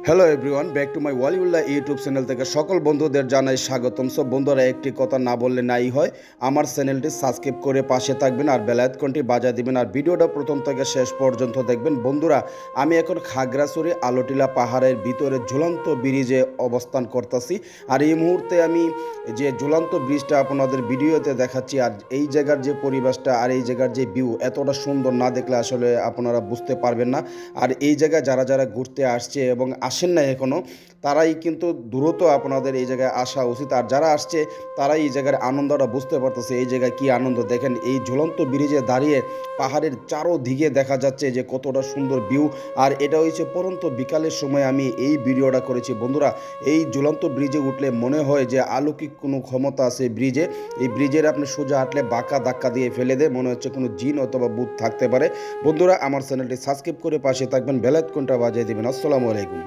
Hello everyone, back to my Waliullah YouTube channel থেকে সকল বন্ধুদের জানাই স্বাগতম। সব বন্ধুরা একটি কথা না বললে নাই হয়, আমার চ্যানেলটি সাবস্ক্রাইব করে পাশে থাকবেন আর বেল আইকনটি বাজিয়ে দিবেন আর ভিডিওটা প্রথম থেকে শেষ পর্যন্ত দেখবেন। বন্ধুরা, আমি এখন খাগড়াছড়ি আলোটিলা পাহাড়ের ভিতরে ঝুলন্ত ব্রিজে অবস্থান করতেছি। আর এই মুহূর্তে আমি যে ঝুলন্ত ব্রিজটা আপনাদের ভিডিওতে দেখাচ্ছি, আর এই জায়গার যে পরিবেশটা আর এই জায়গার যে ভিউ এতটা সুন্দর না দেখলে আসলে আপনারা বুঝতে পারবেন না। আর এই জায়গায় যারা যারা ঘুরতে আসছে এবং আসেন না এখনও, তারাই কিন্তু দ্রুত আপনাদের এই জায়গায় আসা উচিত। আর যারা আসছে তারাই এই জায়গার আনন্দটা বুঝতে পারতেছে এই জায়গায় কী আনন্দ। দেখেন, এই ঝুলন্ত ব্রিজে দাঁড়িয়ে পাহাড়ের চারোদিকে দেখা যাচ্ছে যে কতটা সুন্দর ভিউ। আর এটা হচ্ছে পরন্ত বিকালের সময় আমি এই ভিডিওটা করেছি। বন্ধুরা, এই ঝুলন্ত ব্রিজে উঠলে মনে হয় যে অলৌকিক কোনো ক্ষমতা আছে ব্রিজে। এই ব্রিজের আপনি সোজা হাঁটলে বাঁকা ধাক্কা দিয়ে ফেলে দেয়, মনে হচ্ছে কোনো জিন অথবা ভূত থাকতে পারে। বন্ধুরা, আমার চ্যানেলটি সাবস্ক্রাইব করে পাশে থাকবেন, বেল আইকনটা বাজিয়ে দেবেন। আসসালামু আলাইকুম।